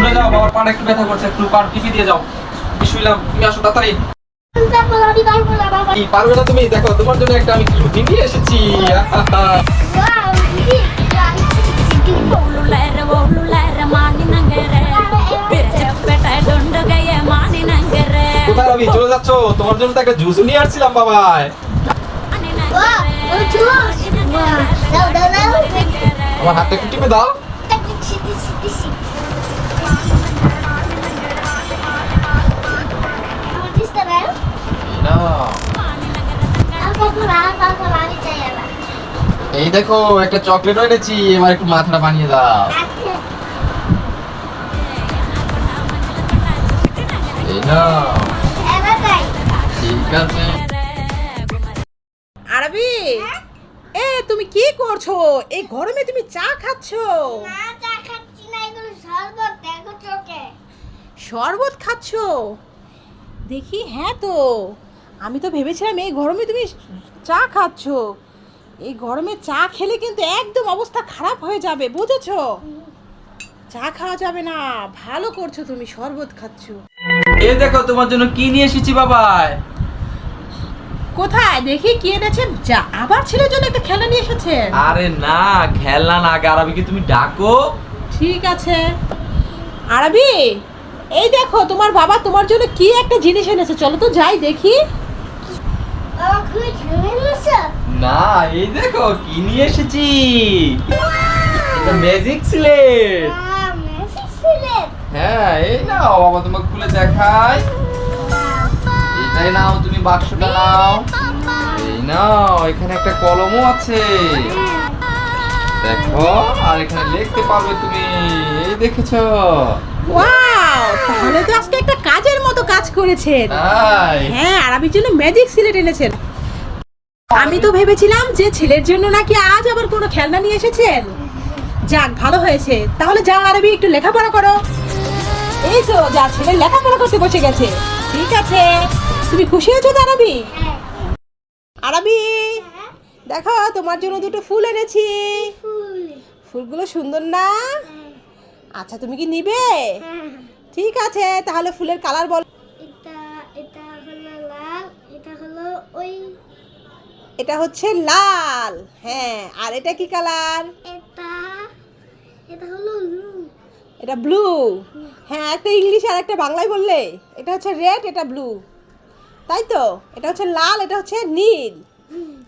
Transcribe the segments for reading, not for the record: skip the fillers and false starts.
চলে যাও, বাবার পাটা একটু ব্যথা করছে, একটু পা টিপি দিয়ে যাও। আমি শুইলাম, তুমি আসো তাড়াতাড়ি। কি পারবে না তুমি? দেখো তোমার জন্য একটা আমি কিছু নিয়ে এসেছি। কোথায় আমি চলে যাচ্ছ? তোমার জন্য তো একটা জুস নিয়ে আসছিলাম বাবাই। আমার হাতটা একটু টিপে দাও। এই দেখো একটা চকলেট এনেছি, এবার একটু মাথাটা বানিয়ে দাও। এই নাও। ঠিক আছে। আরবি, এ তুমি কি করছো? এই গরমে তুমি চা খাচ্ছো? না, চা খাচ্ছি না, এগুলো শরবত, দেখো চোখে। শরবত খাচ্ছো? দেখি, হ্যাঁ তো আমি তো ভেবেছিলাম এই গরমে তুমি চা খাচ্ছো। এই গরমে চা খেলে কিন্তু একদম অবস্থা খারাপ হয়ে যাবে, বুঝেছো? চা খাওয়া যাবে না। ভালো করছো, তুমি শরবত খাচ্ছো। এই দেখো তোমার জন্য কি নিয়ে এসেছি বাবাই। কোথায় দেখি কি এনেছেন? যা, আবার ছেলের জন্য একটা খেলনা নিয়ে এসেছেন? আরে না, খেলনা না, আরবিকে তুমি ডাকো। ঠিক আছে। আরবি, এই দেখো তোমার বাবা তোমার জন্য কি একটা জিনিস এনেছে, চলো তো যাই দেখি। বাবা খুবই ঠান্ডা লাগছে। না, এই দেখো কি নিয়ে এসেছি। এটা ম্যাজিক স্লেট। ম্যাজিক সিলেট। হ্যাঁ, এই নাও বাবা, তোমাকে খুলে দেখাই। এটাই নাও, তুমি বাক্সটা নাও। এই নাও, এখানে একটা কলমও আছে, দেখো। আর এখানে লিখতে পারবে তুমি। এই দেখেছো? ওয়াও, তাহলে তো আজকে একটা কাজের মতো কাজ করেছেন। তাই? হ্যাঁ, আরবির জন্য ম্যাজিক সিলেট এনেছেন। আমি তো ভেবেছিলাম যে ছেলের জন্য নাকি আজ আবার কোনো খেলনা নিয়ে এসেছেন। যাক, ভালো হয়েছে। তাহলে যাও আরবি, একটু লেখাপড়া করো। এই তো যা, ছেলে লেখাপড়া করতে বসে গেছে। ঠিক আছে, তুমি খুশি হয়েছো তো আরবি? আরবি, দেখো তোমার জন্য দুটো ফুল এনেছি। ফুলগুলো সুন্দর না? আচ্ছা, তুমি কি নিবে? ঠিক আছে, তাহলে ফুলের কালার বল। এটা এটা হলো লাল, এটা হলো ওই, এটা হচ্ছে লাল। হ্যাঁ, আর এটা কি কালার? এটা এটা হলো ব্লু। এটা ব্লু। হ্যাঁ, একটা ইংলিশ আর একটা বাংলায় বললে। এটা হচ্ছে রেড, এটা ব্লু, তাই তো? এটা হচ্ছে লাল, এটা হচ্ছে নীল।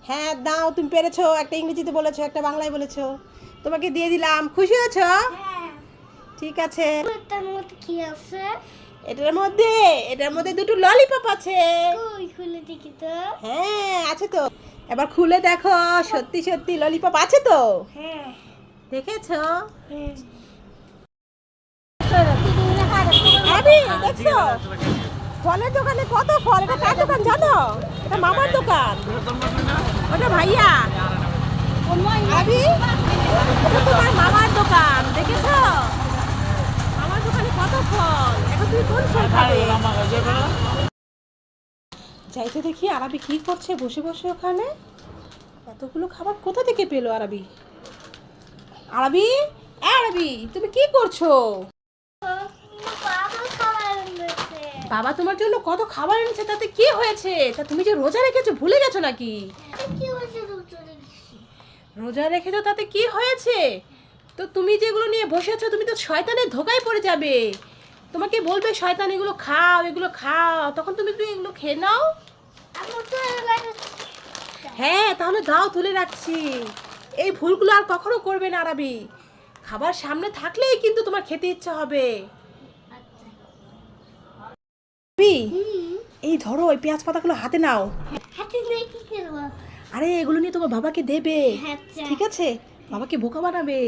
হ্যাঁ, দাও, তুমি পেরেছো। একটা ইংরেজিতে বলেছো, একটা বাংলায় বলেছো। তোমাকে দিয়ে দিলাম। খুশি হয়েছো? হ্যাঁ। ঠিক আছে। এটার মধ্যে কি আছে? এটার মধ্যে দুটো ললিপপ আছে। ওই খুলে দেখি তো। হ্যাঁ, আছে তো। এবার খুলে দেখো, সত্যি সত্যি ললিপপ আছে তো? হ্যাঁ। দেখেছো? হ্যাঁ। আবি, দেখছো? ফলের দোকানে কত ফল। এটা কার দোকান জানো? এটা মামার দোকান। ওটা ভাইয়া। আবি, এটা তোমার মামার দোকান, দেখেছো? মামার দোকানে কত ফল। এখন তুমি কোন ফল খাবে? যাইতে দেখি আরবি কি করছে বসে বসে ওখানে। এতগুলো খাবার কোথা থেকে পেলো আরবি? আরবি, আরবি, তুমি কি করছো? বাবা খাবার এনেছে। বাবা তোমার জন্য কত খাবার এনেছে, তাতে কি হয়েছে? তা তুমি যে রোজা রেখেছো ভুলে গেছো নাকি? কি হয়েছে দুটোরে? রোজা রেখেছো, তাতে কি হয়েছে? তো তুমি যেগুলো নিয়ে বসে আছো, তুমি তো শয়তানের ধোকায় পড়ে যাবে। তোমাকে বলবে শয়তান এগুলো খাও, এগুলো খাও, তখন তুমি তুমি এগুলো খেয়ে নাও। আমার তো লাগে। হ্যাঁ, তাহলে দাও, তুলে রাখছি। এই ভুলগুলো আর কখনো করবে না আরবি। খাবার সামনে থাকলেই কিন্তু তোমার খেতে ইচ্ছা হবে। আরবি, এই ধরো, এই পেঁয়াজ পাতাগুলো হাতে নাও। হাতে নিয়ে কি করবো? আরে এগুলো নিয়ে তোমার বাবাকে দেবে। আচ্ছা। ঠিক আছে, বাবাকে বোকা বানাবে।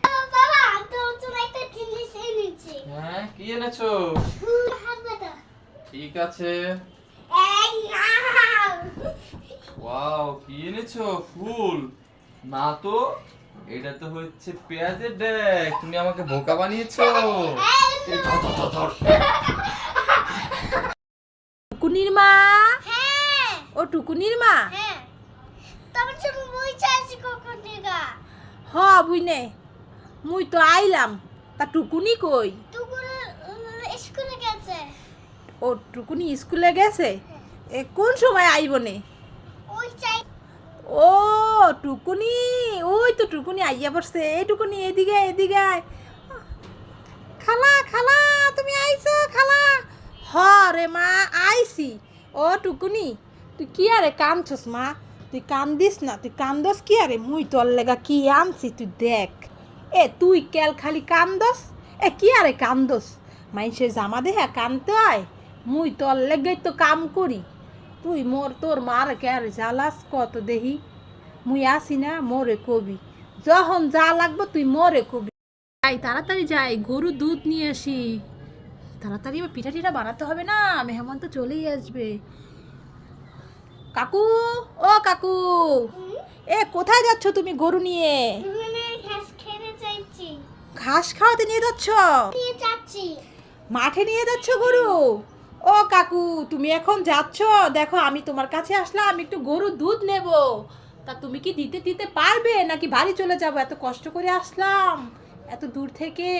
বাবা, তো একটা জিনিস এনেছি। হ্যাঁ, কি এনেছো? হাত বাটা। ঠিক আছে। এই নাও। ওয়াও, কি এনেছো? ফুল না তো, এটা তো হচ্ছে পেঁয়াজের ডেক। তুমি আমাকে বোকা বানিয়েছো। এই ধর, ধর, ধর, ধর। টুকুনির মা, হ্যাঁ। ও টুকুনির মা। হ্যাঁ। তবে তুমি বই চাইছি কখন থেকে? হ বুঝনে, মুই তো আইলাম, তা টুকুনি কই? টুকুরে ও টুকুনি স্কুলে গেছে? এ কোন সময় আইবনে? ওই চাই ও টুকুনি, ওই তো টুকুনি আইয়া পড়ছে। এই টুকুনি এদিকে এদিকে আয়। খালা খালা তুমি আইছো খালা? হ রে মা আইছি। ও টুকুনি তুই কি আরে কান্দছস মা? তুই কান্দিস না, তুই কান্দস কি আরে? মুই তোর লেগা কি আনছি তুই দেখ। এ তুই কেল খালি কান্দস? এ কি আরে কান্দস? মাইসের জামা দেহা কানতে হয়? মুই তোর লেগে তো কাম করি। তুই মোর তোর মার কে আরে জ্বালাস কত দেহি? মুই আসি না, মোরে কবি যখন যা লাগবে তুই মোরে কবি। যাই তাড়াতাড়ি যাই, গরু দুধ নিয়ে আসি। তাড়াতাড়ি এবার পিঠা টিঠা বানাতে হবে না, মেহমান তো চলেই আসবে। কাকু, ও কাকু, এ কোথায় যাচ্ছ তুমি গরু নিয়ে? মানে ঘাস খেতে চাইছি, ঘাস খাওয়াতে নিয়ে যাচ্ছ? নিয়ে যাচ্ছি। মাঠে নিয়ে যাচ্ছ গরু? ও কাকু তুমি এখন যাচ্ছ? দেখো আমি তোমার কাছে আসলাম, আমি একটু গরুর দুধ নেব। তা তুমি কি দিতে দিতে পারবে নাকি বাড়ি চলে যাবো? এত কষ্ট করে আসলাম এত দূর থেকে।